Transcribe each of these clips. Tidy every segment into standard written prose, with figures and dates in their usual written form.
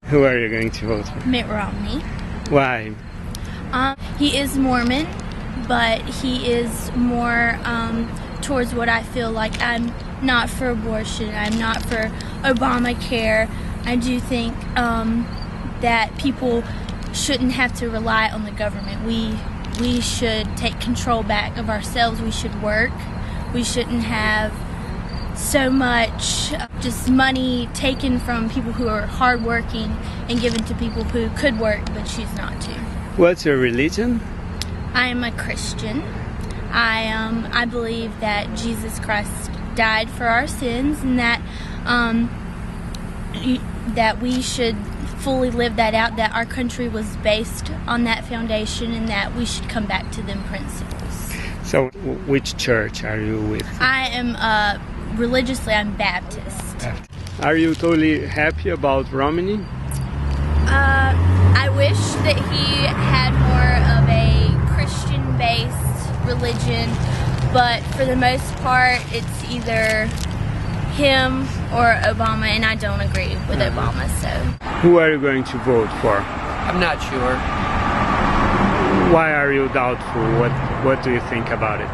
Who are you going to vote for? Mitt Romney. Why? He is Mormon, but he is more towards what I feel like. I'm not for abortion. I'm not for Obamacare. I do think that people shouldn't have to rely on the government. We should take control back of ourselves. We should work. We shouldn't have so much just money taken from people who are hardworking and given to people who could work but choose not to. What's your religion? I am a Christian. I believe that Jesus Christ died for our sins, and that that we should fully live that out, that our country was based on that foundation, and that we should come back to them principles. So which church are you with? I am religiously, I'm Baptist. Are you totally happy about Romney? I wish that he had more of a Christian-based religion, but for the most part, it's either him or Obama, and I don't agree with Obama, so. Who are you going to vote for? I'm not sure. Why are you doubtful? What do you think about it?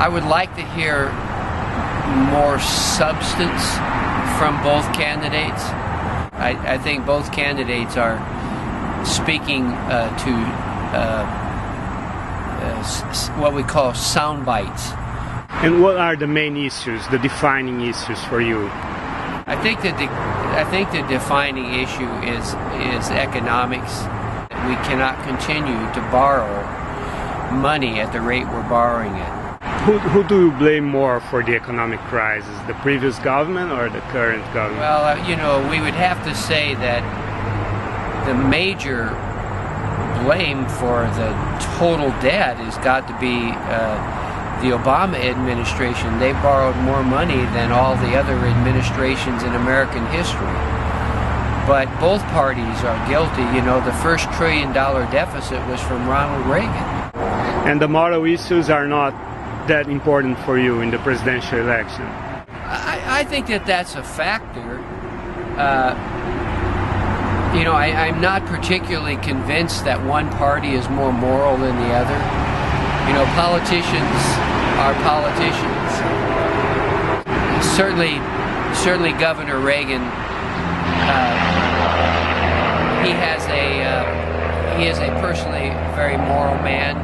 I would like to hear more substance from both candidates. I think both candidates are speaking to what we call sound bites. And what are the main issues, the defining issues for you? I think the defining issue is economics. We cannot continue to borrow money at the rate we're borrowing it. Who do you blame more for the economic crisis, the previous government or the current government? Well, we would have to say that the major blame for the total debt has got to be the Obama administration. They borrowed more money than all the other administrations in American history. But both parties are guilty. The first $1 trillion deficit was from Ronald Reagan. And the moral issues are not that important for you in the presidential election? I think that's a factor. I'm not particularly convinced that one party is more moral than the other. Politicians are politicians. Certainly Governor Reagan, he is a personally very moral man.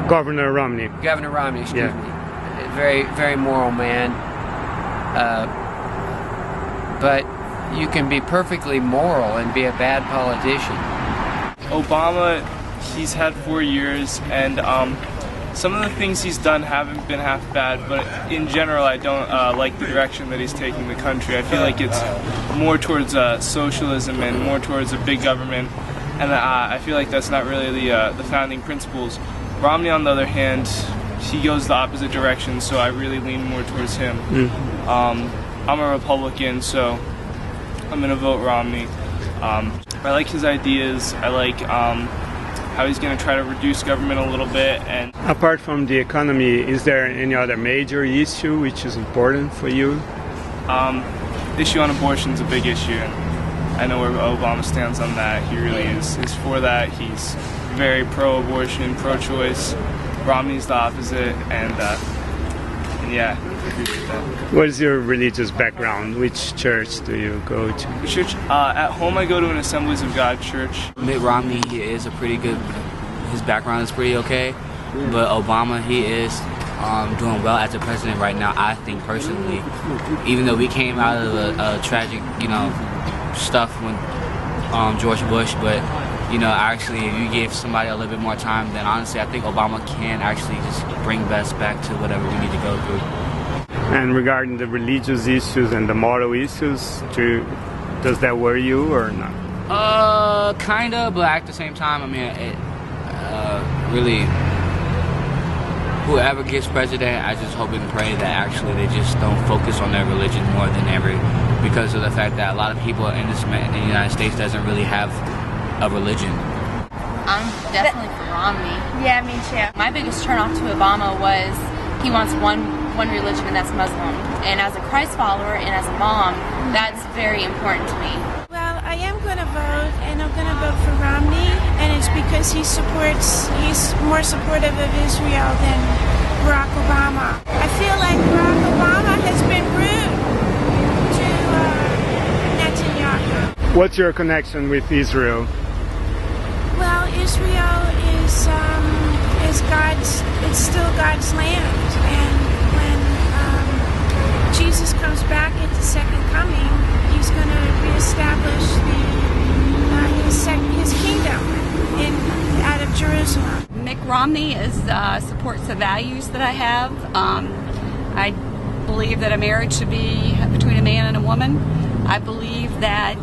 Governor Romney. Excuse me. Very, very moral man. But you can be perfectly moral and be a bad politician. Obama, he's had 4 years, and some of the things he's done haven't been half bad, but in general I don't like the direction that he's taking the country. I feel like it's more towards socialism and more towards a big government, and I feel like that's not really the founding principles. Romney, on the other hand, he goes the opposite direction, so I really lean more towards him. I'm a Republican, so I'm going to vote Romney. I like his ideas. I like how he's going to try to reduce government a little bit. And apart from the economy, is there any other major issue which is important for you? Issue on abortion is a big issue, and I know where Obama stands on that. He really is for that. He's very pro-abortion, pro-choice. Romney's the opposite, and yeah, I agree with that. What is your religious background? Which church do you go to? Church, at home I go to an Assemblies of God church. Mitt Romney, he is a pretty good, his background is pretty okay, but Obama, he is doing well as a president right now, I think personally. Even though we came out of a tragic, stuff when George Bush, but actually, if you gave somebody a little bit more time, then honestly, I think Obama can actually just bring us back to whatever we need to go through. And regarding the religious issues and the moral issues, does that worry you or not? Kinda, but at the same time, I mean, it really, whoever gets president, I just hope and pray that actually they just don't focus on their religion more than ever, because of the fact that a lot of people in the United States doesn't really have a religion. I'm definitely for Romney. Yeah, me too. My biggest turnoff to Obama was He wants one religion, and that's Muslim. And as a Christ follower and as a mom, that's very important to me. Well, I am going to vote, and I'm going to vote for Romney, and it's because he's more supportive of Israel than Barack Obama. I feel like Barack Obama has been rude to Netanyahu. What's your connection with Israel? Well, Israel is God's. It's still God's land, and when Jesus comes back at the second coming, He's going to reestablish His kingdom out of Jerusalem. Mitt Romney supports the values that I have. I believe that a marriage should be between a man and a woman. I believe that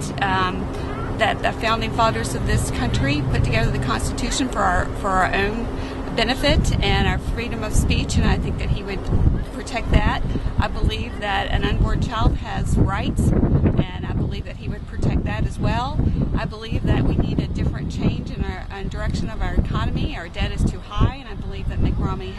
the founding fathers of this country put together the Constitution for our own benefit and our freedom of speech, and I think that he would protect that. I believe that an unborn child has rights, and I believe that he would protect that as well. I believe that we need a different change in our direction of our economy. Our debt is too high, and I believe that Mitt Romney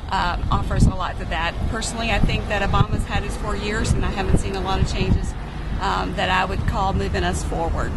offers a lot to that. Personally, I think that Obama's had his 4 years, and I haven't seen a lot of changes that I would call moving us forward.